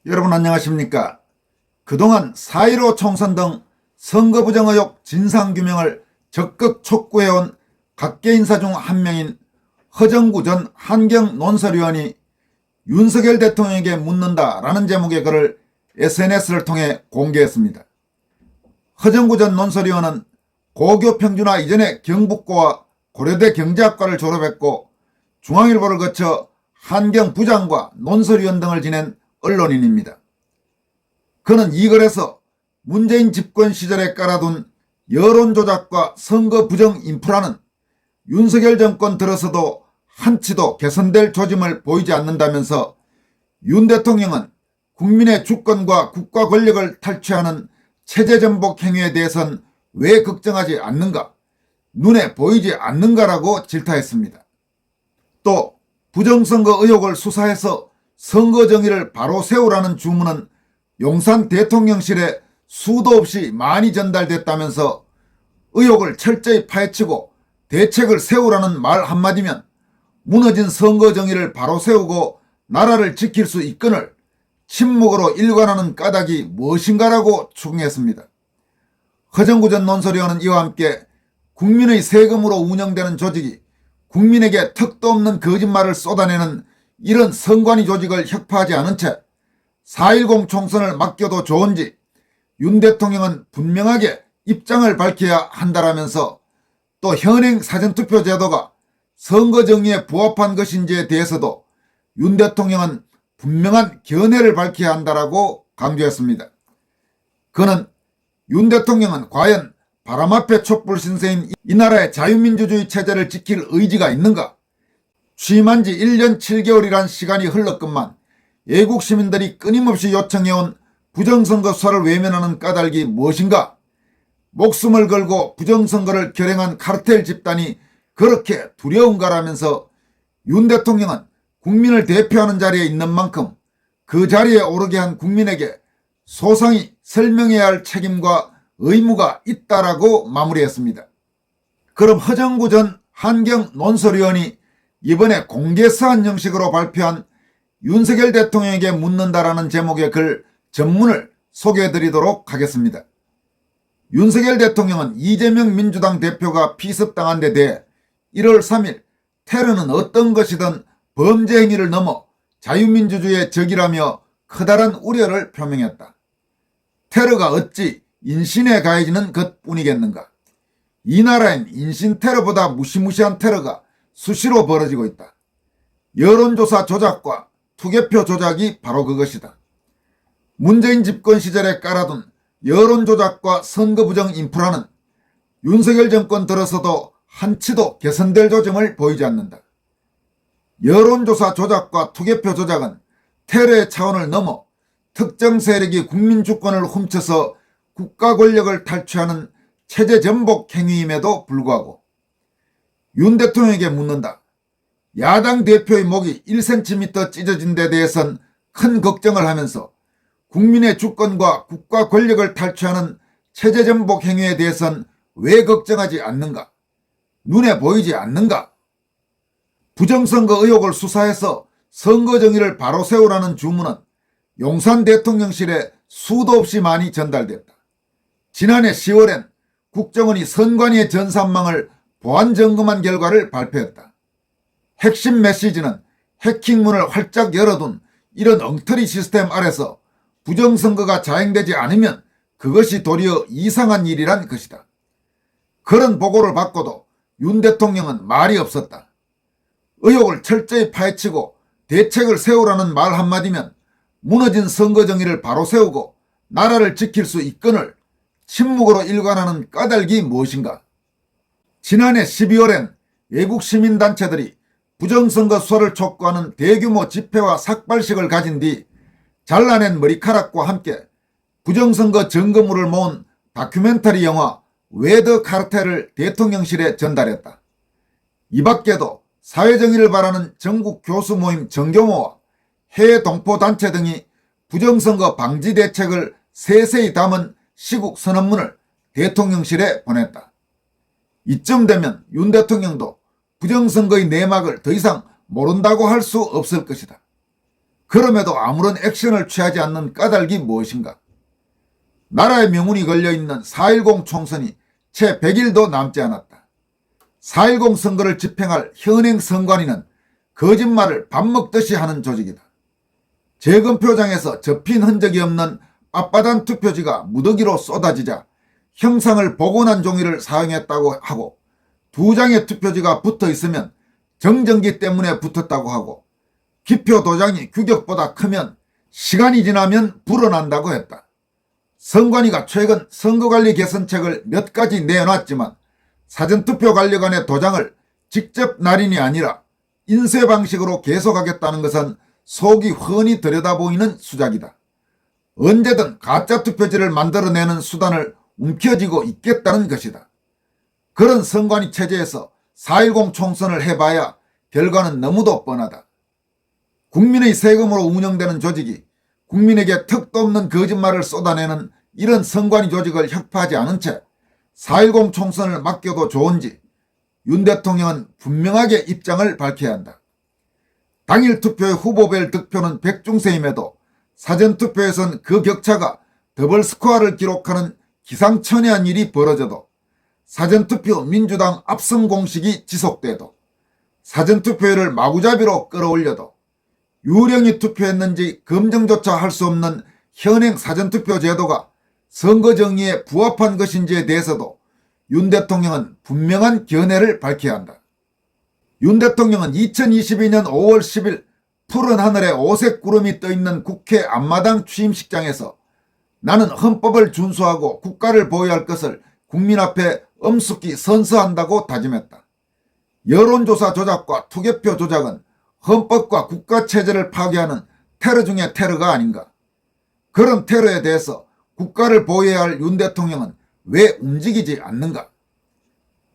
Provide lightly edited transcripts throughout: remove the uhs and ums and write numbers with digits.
여러분 안녕하십니까? 그동안 4.15 총선 등 선거 부정 의혹 진상규명을 적극 촉구해온 각계 인사 중 한 명인 허정구 전 환경논설위원이 윤석열 대통령에게 묻는다라는 제목의 글을 SNS를 통해 공개했습니다. 허정구 전 논설위원은 고교 평준화 이전에 경북고와 고려대 경제학과를 졸업했고 중앙일보를 거쳐 환경부장과 논설위원 등을 지낸 언론인입니다. 그는 이 글에서 문재인 집권 시절에 깔아둔 여론조작과 선거 부정 인프라는 윤석열 정권 들어서도 한치도 개선될 조짐을 보이지 않는다면서 윤 대통령은 국민의 주권과 국가 권력을 탈취하는 체제전복 행위에 대해선 왜 걱정하지 않는가, 눈에 보이지 않는가라고 질타했습니다. 또 부정선거 의혹을 수사해서 선거 정의를 바로 세우라는 주문은 용산 대통령실에 수도 없이 많이 전달됐다면서 의혹을 철저히 파헤치고 대책을 세우라는 말 한마디면 무너진 선거 정의를 바로 세우고 나라를 지킬 수 있거늘 침묵으로 일관하는 까닭이 무엇인가라고 추궁했습니다. 허정구 전 논설위원은 이와 함께 국민의 세금으로 운영되는 조직이 국민에게 턱도 없는 거짓말을 쏟아내는 이런 선관위 조직을 혁파하지 않은 채 4.10 총선을 맡겨도 좋은지 윤 대통령은 분명하게 입장을 밝혀야 한다라면서 또 현행 사전투표 제도가 선거 정의에 부합한 것인지에 대해서도 윤 대통령은 분명한 견해를 밝혀야 한다라고 강조했습니다. 그는 윤 대통령은 과연 바람 앞에 촛불 신세인 이 나라의 자유민주주의 체제를 지킬 의지가 있는가? 취임한 지 1년 7개월이란 시간이 흘렀건만 애국 시민들이 끊임없이 요청해온 부정선거 수사를 외면하는 까닭이 무엇인가? 목숨을 걸고 부정선거를 결행한 카르텔 집단이 그렇게 두려운가라면서 윤 대통령은 국민을 대표하는 자리에 있는 만큼 그 자리에 오르게 한 국민에게 소상히 설명해야 할 책임과 의무가 있다라고 마무리했습니다. 그럼 허정구 전 환경논설위원이 이번에 공개서한 형식으로 발표한 윤석열 대통령에게 묻는다라는 제목의 글 전문을 소개해드리도록 하겠습니다. 윤석열 대통령은 이재명 민주당 대표가 피습당한 데 대해 1월 3일 테러는 어떤 것이든 범죄 행위를 넘어 자유민주주의의 적이라며 커다란 우려를 표명했다. 테러가 어찌 인신에 가해지는 것뿐이겠는가. 이 나라엔 인신 테러보다 무시무시한 테러가 수시로 벌어지고 있다. 여론조사 조작과 투개표 조작이 바로 그것이다. 문재인 집권 시절에 깔아둔 여론조작과 선거부정 인프라는 윤석열 정권 들어서도 한치도 개선될 조짐을 보이지 않는다. 여론조사 조작과 투개표 조작은 테러의 차원을 넘어 특정 세력이 국민 주권을 훔쳐서 국가 권력을 탈취하는 체제 전복 행위임에도 불구하고 윤 대통령에게 묻는다. 야당 대표의 목이 1cm 찢어진 데 대해선 큰 걱정을 하면서 국민의 주권과 국가 권력을 탈취하는 체제 전복 행위에 대해선 왜 걱정하지 않는가? 눈에 보이지 않는가? 부정선거 의혹을 수사해서 선거 정의를 바로 세우라는 주문은 용산 대통령실에 수도 없이 많이 전달됐다. 지난해 10월엔 국정원이 선관위의 전산망을 보안 점검한 결과를 발표했다. 핵심 메시지는 해킹문을 활짝 열어둔 이런 엉터리 시스템 아래서 부정선거가 자행되지 않으면 그것이 도리어 이상한 일이란 것이다. 그런 보고를 받고도 윤 대통령은 말이 없었다. 의혹을 철저히 파헤치고 대책을 세우라는 말 한마디면 무너진 선거 정의를 바로 세우고 나라를 지킬 수 있거늘 침묵으로 일관하는 까닭이 무엇인가? 지난해 12월엔 외국 시민단체들이 부정선거 수사를 촉구하는 대규모 집회와 삭발식을 가진 뒤 잘라낸 머리카락과 함께 부정선거 증거물을 모은 다큐멘터리 영화 왜 더 카르텔을 대통령실에 전달했다. 이 밖에도 사회정의를 바라는 전국 교수 모임 정교모와 해외 동포단체 등이 부정선거 방지 대책을 세세히 담은 시국 선언문을 대통령실에 보냈다. 이쯤 되면 윤 대통령도 부정선거의 내막을 더 이상 모른다고 할 수 없을 것이다. 그럼에도 아무런 액션을 취하지 않는 까닭이 무엇인가? 나라의 명운이 걸려있는 4.10 총선이 채 100일도 남지 않았다. 4.10 선거를 집행할 현행 선관위는 거짓말을 밥 먹듯이 하는 조직이다. 재검표장에서 접힌 흔적이 없는 빳빳한 투표지가 무더기로 쏟아지자 형상을 복원한 종이를 사용했다고 하고, 2장의 투표지가 붙어 있으면 정전기 때문에 붙었다고 하고, 기표 도장이 규격보다 크면 시간이 지나면 불어난다고 했다. 선관위가 최근 선거관리 개선책을 몇 가지 내놨지만 사전투표관리관의 도장을 직접 날인이 아니라 인쇄 방식으로 계속하겠다는 것은 속이 훤히 들여다보이는 수작이다. 언제든 가짜 투표지를 만들어내는 수단을 움켜쥐고 있겠다는 것이다. 그런 선관위 체제에서 4.10 총선을 해봐야 결과는 너무도 뻔하다. 국민의 세금으로 운영되는 조직이 국민에게 턱도 없는 거짓말을 쏟아내는 이런 선관위 조직을 혁파하지 않은 채 4.10 총선을 맡겨도 좋은지 윤 대통령은 분명하게 입장을 밝혀야 한다. 당일 투표의 후보별 득표는 백중세임에도 사전투표에선 그 격차가 더블스코어를 기록하는 기상천외한 일이 벌어져도, 사전투표 민주당 압승 공식이 지속돼도, 사전투표율을 마구잡이로 끌어올려도, 유령이 투표했는지 검증조차 할 수 없는 현행 사전투표 제도가 선거 정의에 부합한 것인지에 대해서도 윤 대통령은 분명한 견해를 밝혀야 한다. 윤 대통령은 2022년 5월 10일 푸른 하늘에 오색 구름이 떠있는 국회 앞마당 취임식장에서 나는 헌법을 준수하고 국가를 보호할 것을 국민 앞에 엄숙히 선서한다고 다짐했다. 여론조사 조작과 투개표 조작은 헌법과 국가체제를 파괴하는 테러 중의 테러가 아닌가. 그런 테러에 대해서 국가를 보호해야 할 윤 대통령은 왜 움직이지 않는가?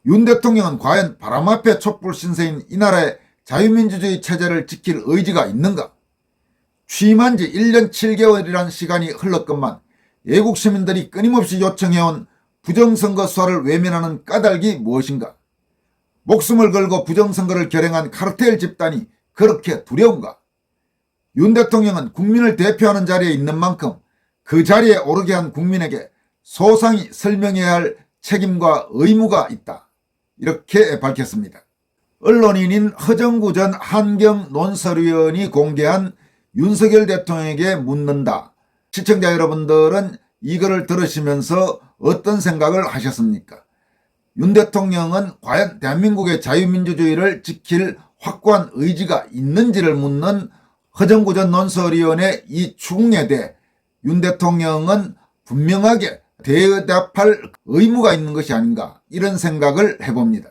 윤 대통령은 과연 바람 앞에 촛불 신세인 이 나라의 자유민주주의 체제를 지킬 의지가 있는가? 취임한 지 1년 7개월이란 시간이 흘렀건만 애국 시민들이 끊임없이 요청해온 부정선거 수사를 외면하는 까닭이 무엇인가? 목숨을 걸고 부정선거를 결행한 카르텔 집단이 그렇게 두려운가? 윤 대통령은 국민을 대표하는 자리에 있는 만큼 그 자리에 오르게 한 국민에게 소상히 설명해야 할 책임과 의무가 있다. 이렇게 밝혔습니다. 언론인인 허정구 전 한경 논설위원이 공개한 윤석열 대통령에게 묻는다. 시청자 여러분들은 이거를 들으시면서 어떤 생각을 하셨습니까? 윤 대통령은 과연 대한민국의 자유민주주의를 지킬 확고한 의지가 있는지를 묻는 허정구 전 논설위원의 이 추궁에 대해 윤 대통령은 분명하게 대답할 의무가 있는 것이 아닌가, 이런 생각을 해봅니다.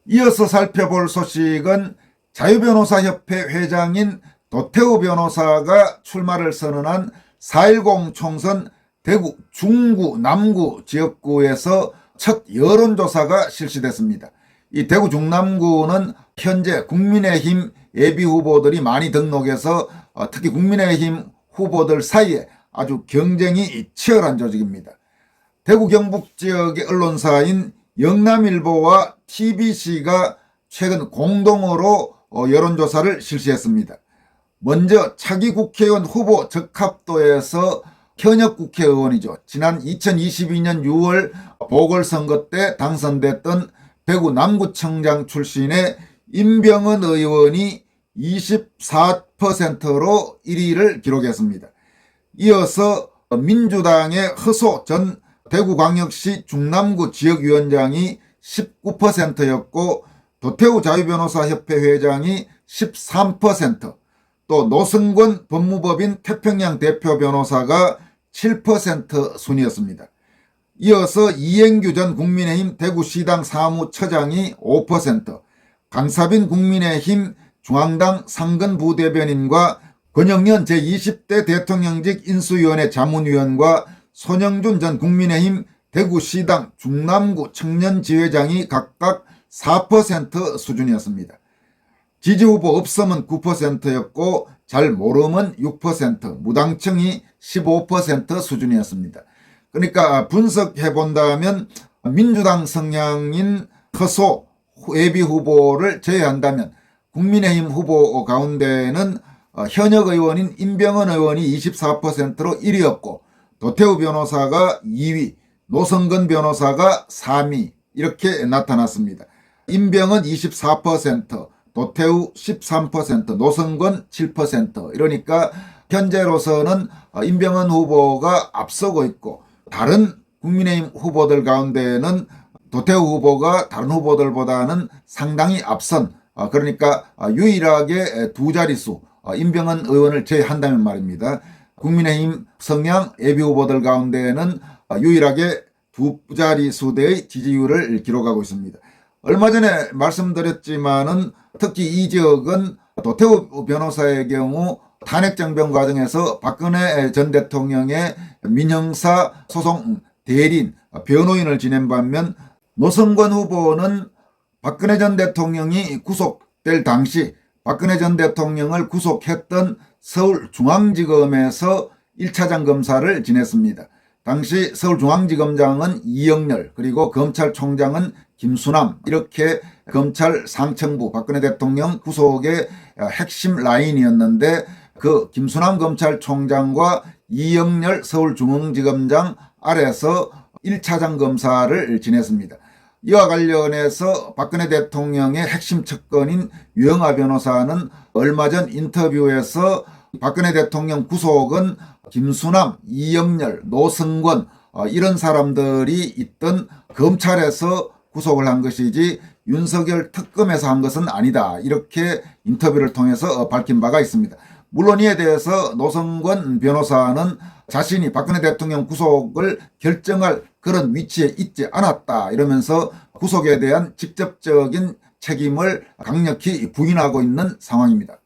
이어서 살펴볼 소식은 자유변호사협회 회장인 도태우 변호사가 출마를 선언한 4.10 총선 대구 중구 남구 지역구에서 첫 여론조사가 실시됐습니다. 이 대구 중남구는 현재 국민의힘 예비후보들이 많이 등록해서 특히 국민의힘 후보들 사이에 아주 경쟁이 치열한 조직입니다. 대구 경북 지역의 언론사인 영남일보와 TBC가 최근 공동으로 여론조사를 실시했습니다. 먼저 차기 국회의원 후보 적합도에서 현역 국회의원이죠. 지난 2022년 6월 보궐선거 때 당선됐던 대구 남구청장 출신의 임병헌 의원이 24%로 1위를 기록했습니다. 이어서 민주당의 허소 전 대구광역시 중남구 지역위원장이 19%였고 도태우 자유변호사협회 회장이 13%, 또 노승권 법무법인 태평양 대표 변호사가 7% 순이었습니다. 이어서 이행규 전 국민의힘 대구시당 사무처장이 5%, 강사빈 국민의힘 중앙당 상근부대변인과 권영년 제20대 대통령직 인수위원회 자문위원과 손영준 전 국민의힘 대구시당 중남구 청년지회장이 각각 4% 수준이었습니다. 지지후보 없음은 9%였고 잘 모름은 6%, 무당청이 15% 수준이었습니다. 그러니까 분석해본다면 민주당 성향인 허소 예비후보를 제외한다면 국민의힘 후보 가운데는 현역 의원인 임병헌 의원이 24%로 1위였고 도태우 변호사가 2위, 노성근 변호사가 3위 이렇게 나타났습니다. 임병헌 24%, 도태우 13%, 노성근 7%. 이러니까 현재로서는 임병헌 후보가 앞서고 있고 다른 국민의힘 후보들 가운데는 도태우 후보가 다른 후보들보다는 상당히 앞선, 그러니까 유일하게 두 자릿수, 임병헌 의원을 제외한다면 말입니다. 국민의힘 성향 예비 후보들 가운데는 유일하게 두 자릿수대의 지지율을 기록하고 있습니다. 얼마 전에 말씀드렸지만은 특히 이 지역은 도태우 변호사의 경우 탄핵정변 과정에서 박근혜 전 대통령의 민형사 소송 대리인, 변호인을 지낸 반면 노성근 후보는 박근혜 전 대통령이 구속될 당시 박근혜 전 대통령을 구속했던 서울중앙지검에서 1차장 검사를 지냈습니다. 당시 서울중앙지검장은 이영렬, 그리고 검찰총장은 김수남, 이렇게 검찰 상층부 박근혜 대통령 구속의 핵심 라인이었는데 그 김수남 검찰총장과 이영렬 서울중앙지검장 아래서 1차장 검사를 지냈습니다. 이와 관련해서 박근혜 대통령의 핵심 측근인 유영하 변호사는 얼마 전 인터뷰에서 박근혜 대통령 구속은 김수남, 이영렬, 노성근 이런 사람들이 있던 검찰에서 구속을 한 것이지 윤석열 특검에서 한 것은 아니다, 이렇게 인터뷰를 통해서 밝힌 바가 있습니다. 물론 이에 대해서 노성근 변호사는 자신이 박근혜 대통령 구속을 결정할 그런 위치에 있지 않았다 이러면서 구속에 대한 직접적인 책임을 강력히 부인하고 있는 상황입니다.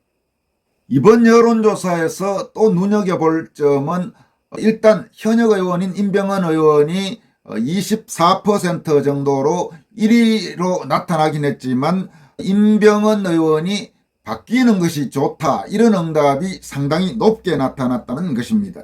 이번 여론조사에서 또 눈여겨볼 점은 일단 현역 의원인 임병헌 의원이 24% 정도로 1위로 나타나긴 했지만 임병헌 의원이 바뀌는 것이 좋다, 이런 응답이 상당히 높게 나타났다는 것입니다.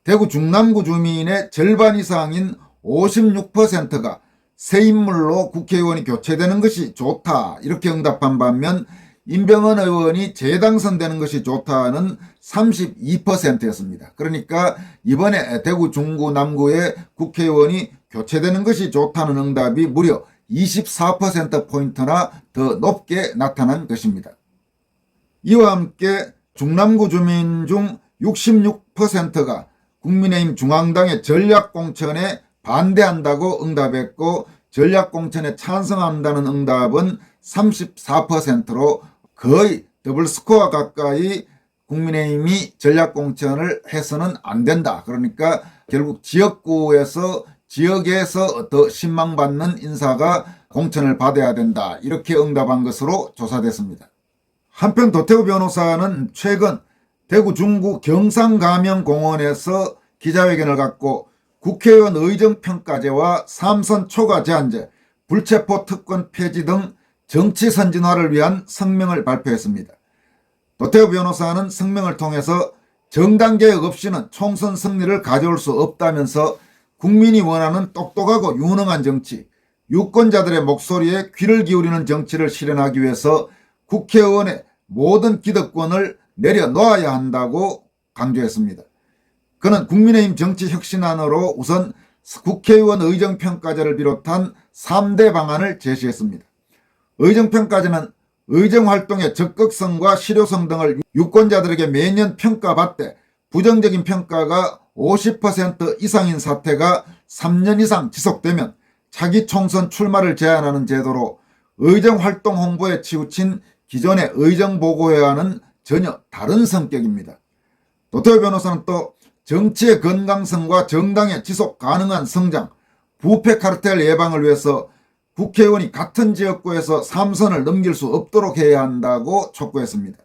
대구 중남구 주민의 절반 이상인 56%가 새 인물로 국회의원이 교체되는 것이 좋다, 이렇게 응답한 반면 임병헌 의원이 재당선되는 것이 좋다는 32%였습니다. 그러니까 이번에 대구 중구 남구의 국회의원이 교체되는 것이 좋다는 응답이 무려 24%포인트나 더 높게 나타난 것입니다. 이와 함께 중남구 주민 중 66%가 국민의힘 중앙당의 전략공천에 반대한다고 응답했고 전략공천에 찬성한다는 응답은 34%로 거의 더블 스코어 가까이 국민의힘이 전략공천을 해서는 안 된다, 그러니까 결국 지역구에서 지역에서 더 신망받는 인사가 공천을 받아야 된다, 이렇게 응답한 것으로 조사됐습니다. 한편 도태우 변호사는 최근 대구 중구 경상가명공원에서 기자회견을 갖고 국회의원 의정평가제와 삼선 초과 제한제, 불체포 특권 폐지 등 정치 선진화를 위한 성명을 발표했습니다. 도태우 변호사는 성명을 통해서 정당 개혁 없이는 총선 승리를 가져올 수 없다면서 국민이 원하는 똑똑하고 유능한 정치, 유권자들의 목소리에 귀를 기울이는 정치를 실현하기 위해서 국회의원의 모든 기득권을 내려놓아야 한다고 강조했습니다. 그는 국민의힘 정치혁신안으로 우선 국회의원 의정평가제를 비롯한 3대 방안을 제시했습니다. 의정평가제는 의정활동의 적극성과 실효성 등을 유권자들에게 매년 평가받되 부정적인 평가가 50% 이상인 사태가 3년 이상 지속되면 차기 총선 출마를 제한하는 제도로 의정활동 홍보에 치우친 기존의 의정보고회와는 전혀 다른 성격입니다. 도태우 변호사는 또 정치의 건강성과 정당의 지속 가능한 성장, 부패 카르텔 예방을 위해서 국회의원이 같은 지역구에서 3선을 넘길 수 없도록 해야 한다고 촉구했습니다.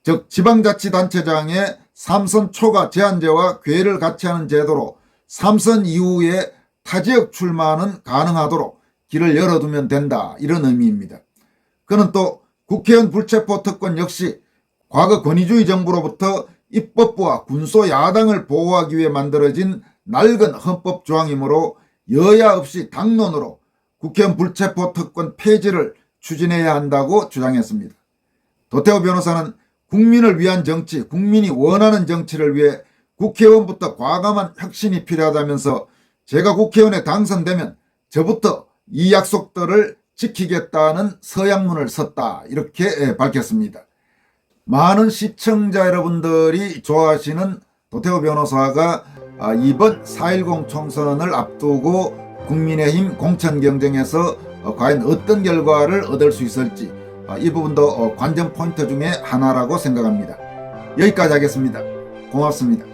즉 지방자치단체장의 3선 초과 제한제와 궤를 같이 하는 제도로 3선 이후에 타지역 출마는 가능하도록 길을 열어두면 된다, 이런 의미입니다. 그는 또 국회의원 불체포 특권 역시 과거 권위주의 정부로부터 입법부와 군소 야당을 보호하기 위해 만들어진 낡은 헌법 조항이므로 여야 없이 당론으로 국회의원 불체포 특권 폐지를 추진해야 한다고 주장했습니다. 도태우 변호사는 국민을 위한 정치, 국민이 원하는 정치를 위해 국회의원부터 과감한 혁신이 필요하다면서 제가 국회의원에 당선되면 저부터 이 약속들을 지키겠다는 서약문을 썼다, 이렇게 밝혔습니다. 많은 시청자 여러분들이 좋아하시는 도태우 변호사가 이번 4.10 총선을 앞두고 국민의힘 공천 경쟁에서 과연 어떤 결과를 얻을 수 있을지, 이 부분도 관전 포인트 중에 하나라고 생각합니다. 여기까지 하겠습니다. 고맙습니다.